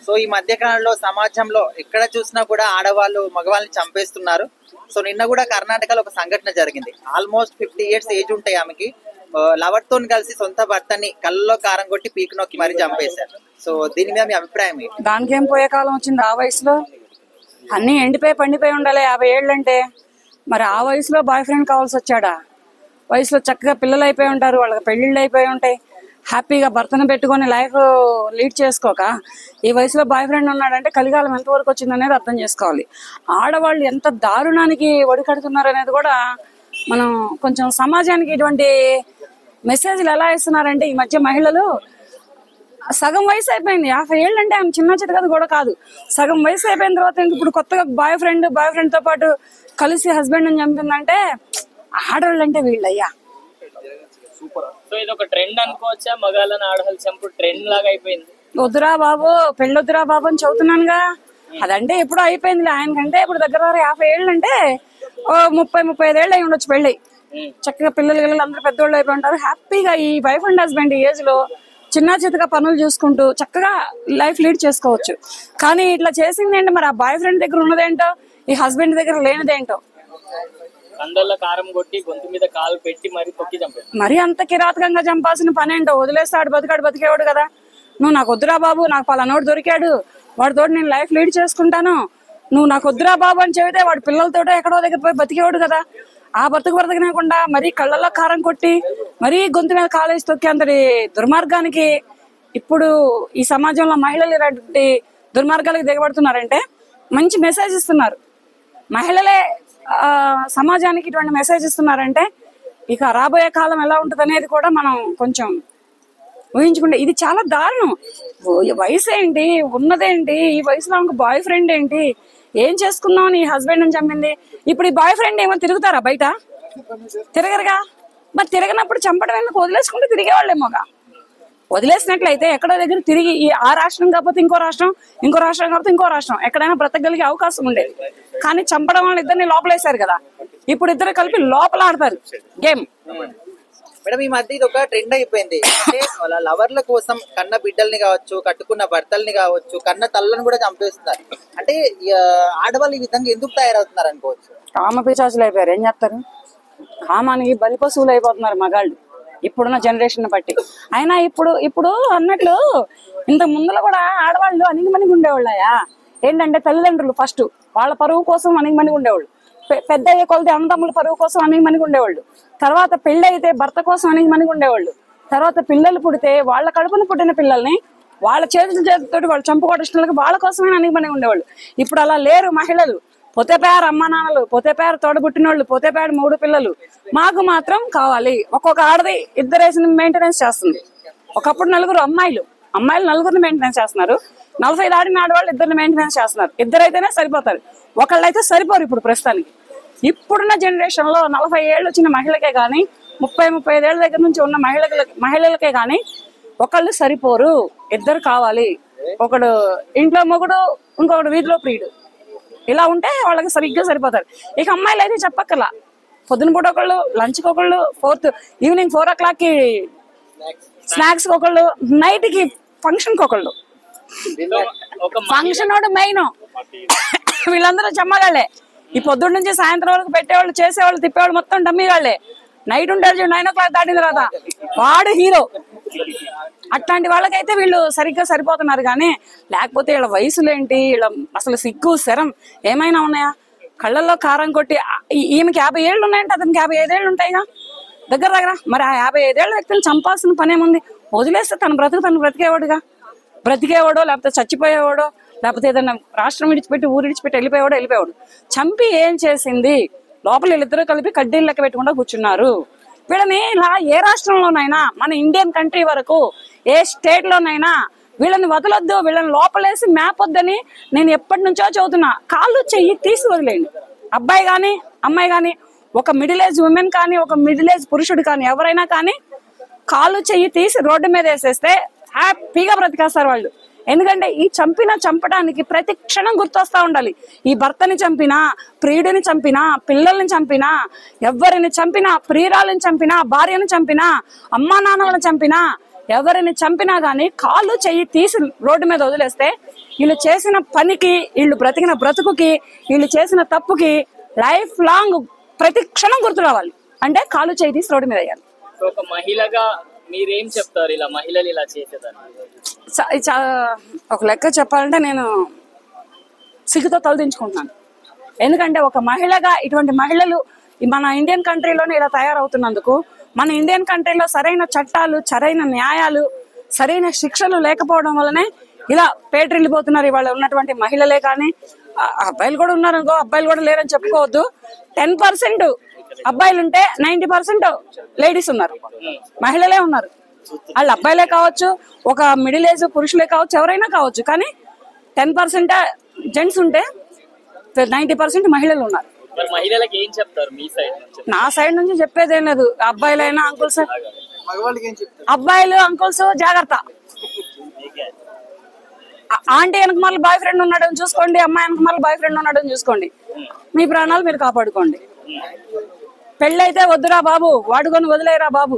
So ఈ మధ్య కాలంలో సమాజంలో ఎక్కడ చూసినా కూడా ఆడవాళ్ళు మగవాళ్ళని చంపేస్తున్నారు. సో నిన్న కూడా కర్ణాటకలో ఒక సంఘటన జరిగింది. ఆల్మోస్ట్ 50 years ఏజ్ ఉంటాయి ఆమెకి. లవర్ తో కలిసి సొంత భర్తని కళ్ళలో కారం కొట్టి పీక్ నొక్కి మరీ చంపేశారు. సో దీని మీద మీ అభిప్రాయం ఏంటి? దానికి ఏం పోయే కాలం వచ్చింది? ఆ వయసులో అన్ని ఎండిపోయి పండిపోయి ఉండాలి 50 ఏళ్ళు అంటే. మరి ఆ వయసులో బాయ్ ఫ్రెండ్ కావాల్సి వచ్చాడా? వయసులో చక్కగా పిల్లలు అయిపోయి ఉంటారు, వాళ్ళకి పెళ్లిళ్ళు అయిపోయి ఉంటాయి, హ్యాపీగా భర్తను పెట్టుకొని లైఫ్ లీడ్ చేసుకోక ఈ వయసులో బాయ్ ఫ్రెండ్ ఉన్నాడంటే కలికాలం ఎంతవరకు వచ్చింది అనేది అర్థం చేసుకోవాలి. ఆడవాళ్ళు ఎంత దారుణానికి ఒడికడుతున్నారు అనేది కూడా మనం కొంచెం సమాజానికి ఇటువంటి మెసేజ్లు ఎలా ఇస్తున్నారంటే, ఈ మధ్య మహిళలు సగం వయసు అయిపోయింది, 50 ఏళ్ళు అంటే ఆమె చిన్న చితకది కూడా కాదు, సగం వయసు అయిపోయిన తర్వాత ఇంక ఇప్పుడు కొత్తగా బాయ్ ఫ్రెండ్ తో పాటు కలిసి హస్బెండ్ అని చంపిందంటే ఆడవాళ్ళు అంటే వీళ్ళయ్యా. సో ఇది ఒక ట్రెండ్ అనుకోవచ్చా? మగాళ్ళని ఆడవాళ్ళు చంపు ట్రెండ్ లాగా అయిపోయింది. వద్దురా బాబు, పెళ్ళొద్దురా బాబు అని చెబుతున్నానుగా. అదంటే ఎప్పుడు అయిపోయింది ఆయనకంటే. ఇప్పుడు దగ్గర 50 ఏళ్ళు అంటే 30-35 ఏళ్ళు అయి ఉండొచ్చు పెళ్ళి. చక్కగా పిల్లలు అందరూ పెద్దోళ్ళు అయిపోయి ఉంటారు. హ్యాపీగా ఈ వైఫ్ అండ్ హస్బెండ్ ఈ ఏజ్ లో చిన్న చితగా పనులు చూసుకుంటూ చక్కగా లైఫ్ లీడ్ చేసుకోవచ్చు. కానీ ఇట్లా చేసింది ఏంటి మరి? ఆ బాయ్ ఫ్రెండ్ దగ్గర ఉన్నదేంటో, ఈ హస్బెండ్ దగ్గర లేనిదేంటో. కందల్లో కారం కొట్టి గొంతు మీద కాలు పెట్టి మరి తొక్కి చంపారు. మరి అంత కిరాతకంగా చంపాల్సిన పని ఏంటో? వదిలేస్తాడు, బతికేవాడు కదా. నువ్వు నాకు వద్దురా బాబు, నాకు పలానోడు దొరికాడు, వాడితోటి నేను లైఫ్ లీడ్ చేసుకుంటాను, నువ్వు నాకు వద్దురా బాబు అని చెబితే వాడి పిల్లలతోటో ఎక్కడో దగ్గర పోయి బతికేవాడు కదా. ఆ బ్రతకనేకుండా మరీ కళ్ళల్లో కారం కొట్టి మరీ గొంతు మీద కాలేసి తొక్కి అంతటి దుర్మార్గానికి ఇప్పుడు ఈ సమాజంలో మహిళలు ఇలాంటి దుర్మార్గాలకు దిగబడుతున్నారంటే మంచి మెసేజ్ ఇస్తున్నారు. మహిళలే సమాజానికి ఇటువంటి మెసేజ్ ఇస్తున్నారంటే ఇక రాబోయే కాలం ఎలా ఉంటుంది అనేది కూడా మనం కొంచెం ఊహించుకుంటే ఇది చాలా దారుణం. వయసు ఏంటి, ఉన్నదేంటి, ఈ వయసులో ఆమెకు బాయ్ ఫ్రెండ్ ఏంటి, ఏం చేసుకుందాం అని హస్బెండ్ అని చంపింది. ఇప్పుడు ఈ బాయ్ ఫ్రెండ్ ఏమో తిరుగుతారా బయట? తిరగరుగా. మరి తిరగనప్పుడు చంపడం ఎందుకు? వదిలేసుకుంటే తిరిగేవాళ్ళేమోగా. వదిలేసినట్లయితే ఎక్కడో దగ్గర తిరిగి ఆ రాష్ట్రం కాకపోతే ఇంకో రాష్ట్రం, ఇంకో రాష్ట్రం కాకపోతే ఇంకో రాష్ట్రం ఎక్కడైనా బ్రతకగలిగే అవకాశం ఉండేది. కానీ చంపడం వాళ్ళు ఇద్దరిని లోపలేశారు కదా. ఇప్పుడు ఇద్దరు కలిపి లోపల ఆడతారు గేమ్. మేడం ఈ మధ్య ఇది ఒక ట్రెండ్ అయిపోయింది. అంటే వాళ్ళ లవర్ల కోసం కన్న బిడ్డల్ని కావచ్చు, కట్టుకున్న భర్తల్ని కావచ్చు, కన్న తల్లను కూడా చంపేస్తున్నారు. అంటే ఆడవాళ్ళు ఈ విధంగా ఎందుకు తయారవుతున్నారు అనుకోవచ్చు? కామ పిశాచులు అయిపోయారు. ఏం చేస్తారు? కామానికి బలి పశువులు అయిపోతున్నారు మగాళ్ళు ఇప్పుడున్న జనరేషన్ బట్టి. అయినా ఇప్పుడు అన్నట్లు ఇంత ముందులో కూడా ఆడవాళ్ళు అణిగిమణిగి ఉండేవాళ్ళయా? ఏంటంటే తల్లిదండ్రులు ఫస్ట్ వాళ్ళ పరువు కోసం అణిగిమణిగి ఉండేవాళ్ళు, పెద్ద అయ్యే కొలది అన్నదమ్ముల పరువు కోసం అణిగిమణిగి ఉండేవాళ్ళు, తర్వాత పెళ్లి అయితే భర్త కోసం అణిగిమణిగి ఉండేవాళ్ళు, తర్వాత పిల్లలు పుడితే వాళ్ళ కడుపున పుట్టిన పిల్లల్ని వాళ్ళ చేతులతో వాళ్ళు చంపుకోవడానికి వాళ్ళ కోసమే అణిగిమణిగి ఉండేవాళ్ళు. ఇప్పుడు అలా లేరు మహిళలు. పొతేపేరు అమ్మ నాన్నలు, పొతేపేరు తోడబుట్టినోళ్ళు, పొతేపేరు 3 పిల్లలు, మాకు మాత్రం కావాలి. ఒక్కొక్క ఆడది ఇద్దరేసిన మెయింటెనెన్స్ చేస్తుంది. ఒకప్పుడు అమ్మాయిలు 4 మెయింటెనెన్స్ చేస్తున్నారు. 40 దాటిన ఆడవాళ్ళు 2 మెయింటెనెన్స్ చేస్తున్నారు. ఇద్దరైతేనే సరిపోతారు, ఒకళ్ళైతే సరిపోరు. ఇప్పుడు ప్రస్తుతానికి ఇప్పుడున్న జనరేషన్ లో 40 ఏళ్ళు వచ్చిన మహిళకే గానీ 30-35 ఏళ్ల దగ్గర నుంచి ఉన్న మహిళలకే గానీ ఒకళ్ళు సరిపోరు, 2 కావాలి. ఒకడు ఇంట్లో మొగుడు, ఇంకొకడు వీధిలో ప్రియుడు. ఇలా ఉంటే వాళ్ళకి సరిగ్గా సరిపోతారు. ఇక అమ్మాయిలు అయితే చెప్పక్కర్లా. పొద్దున పూట ఒకళ్ళు, లంచ్కి ఒకళ్ళు, ఈవినింగ్ 4 o'clock కి స్నాక్స్ ఒకళ్ళు, నైట్ కి ఫంక్షన్ కి ఒకళ్ళు. ఫంక్షన్ వాడు మెయిన్. వీళ్ళందరూ చెమ్మగాళ్లే. ఈ పొద్దున్న నుంచి సాయంత్రం వరకు పెట్టేవాళ్ళు, చేసేవాళ్ళు, తిప్పేవాళ్ళు మొత్తం డమ్మీగాళ్లే. నైట్ ఉంటాడు 9 o'clock దాటిన తర్వాత వాడు హీరో. అట్లాంటి వాళ్ళకైతే వీళ్ళు సరిగ్గా సరిపోతున్నారు. కానీ లేకపోతే వీళ్ళ వయసులేంటి, వీళ్ళ అసలు సిగ్గు శరం ఏమైనా ఉన్నాయా? కళ్ళల్లో కారం కొట్టి ఈమెకి 50 ఏళ్ళు ఉన్నాయంటే అతనికి 55 ఏళ్ళు ఉంటాయిగా దగ్గర. మరి ఆ 55 ఏళ్ల వ్యక్తిని చంపాల్సిన పనేముంది? వదిలేస్తే తను బ్రతికేవాడో లేకపోతే చచ్చిపోయేవాడో లేకపోతే ఏదైనా రాష్ట్రం విడిచిపెట్టి ఊరు విడిచిపెట్టి వెళ్ళిపోయాడు. చంపి ఏం చేసింది? లోపల వీళ్ళిద్దరూ కలిపి కడ్డీలు లెక్క పెట్టకుండా కూర్చున్నారు. వీళ్ళని ఇలా ఏ రాష్ట్రంలోనైనా, మన ఇండియన్ కంట్రీ వరకు ఏ స్టేట్ లోనైనా వీళ్ళని వదలొద్దు, వీళ్ళని లోపలేసి మేపొద్దని నేను ఎప్పటి నుంచో చదువుతున్నా. కాళ్ళు చెయ్యి తీసి వదిలేండి. అబ్బాయి కానీ అమ్మాయి కానీ, ఒక మిడిల్ ఏజ్ ఉమెన్ కానీ, ఒక మిడిల్ ఏజ్ పురుషుడు కానీ, ఎవరైనా కానీ కాళ్ళు చెయ్యి తీసి రోడ్డు మీద వేసేస్తే హ్యాపీగా బ్రతికేస్తారు వాళ్ళు. ఎందుకంటే ఈ చంపడానికి ప్రతి క్షణం గుర్తొస్తా ఉండాలి. ఈ భర్తని చంపినా, ప్రియుడిని చంపినా, పిల్లల్ని చంపినా, ఎవరిని చంపినా, ప్రియురాలని చంపినా, భార్యను చంపినా, అమ్మా నాన్నలను చంపినా ఎవరిని చంపినా గానీ కాళ్ళు చెయ్యి తీసి రోడ్డు మీద వదిలేస్తే వీళ్ళు చేసిన పనికి, వీళ్ళు బ్రతికిన బ్రతుకుకి, వీళ్ళు చేసిన తప్పుకి లైఫ్ లాంగ్ ప్రతి క్షణం గుర్తు రావాలి. అంటే కాళ్ళు చెయ్యి తీసి రోడ్డు మీద వేయాలి. ఒక మహిళగా మీరేం చెప్తారు ఇలా మహిళలు ఇలా చేసేదాన్ని? ఒక లెక్క చెప్పాలంటే నేను సిగ్గుతో తలదించుకుంటున్నాను. ఎందుకంటే ఒక మహిళగా ఇటువంటి మహిళలు మన ఇండియన్ కంట్రీలోనే ఇలా తయారవుతున్నందుకు, మన ఇండియన్ కంట్రీలో సరైన చట్టాలు, సరైన న్యాయాలు, సరైన శిక్షలు లేకపోవడం వల్లనే ఇలా పేటరిల్లిపోతున్నారు ఇవాళ ఉన్నటువంటి మహిళలే. కానీ అబ్బాయిలు కూడా ఉన్నారు అనుకో, అబ్బాయిలు కూడా లేరని చెప్పుకోవద్దు. 10% అబ్బాయిలు ఉంటే 90% లేడీస్ ఉన్నారు, మహిళలే ఉన్నారు. వాళ్ళు అబ్బాయిలే కావచ్చు, ఒక మిడిల్ ఏజ్ పురుషులే కావచ్చు, ఎవరైనా కావచ్చు. కానీ 10% జెంట్స్ ఉంటే 90% మహిళలు ఉన్నారు. మహిళలకు ఏం చెప్తారు మీ సైడ్ నుంచి? నా సైడ్ నుంచి చెప్పేది ఏం లేదు. అబ్బాయిలైనా అంకుల్స్, అబ్బాయిలు అంకుల్స్ జాగ్రత్త. ఆంటీ వెనక మళ్ళీ బాయ్ ఫ్రెండ్ ఉన్నాడని చూసుకోండి, అమ్మాయి వెనక మళ్ళీ బాయ్ ఫ్రెండ్ ఉన్నాడని చూసుకోండి. మీ ప్రాణాలు మీరు కాపాడుకోండి. పెళ్ళైతే వద్దురా బాబు, వాడుకొని వదిలేరా బాబు.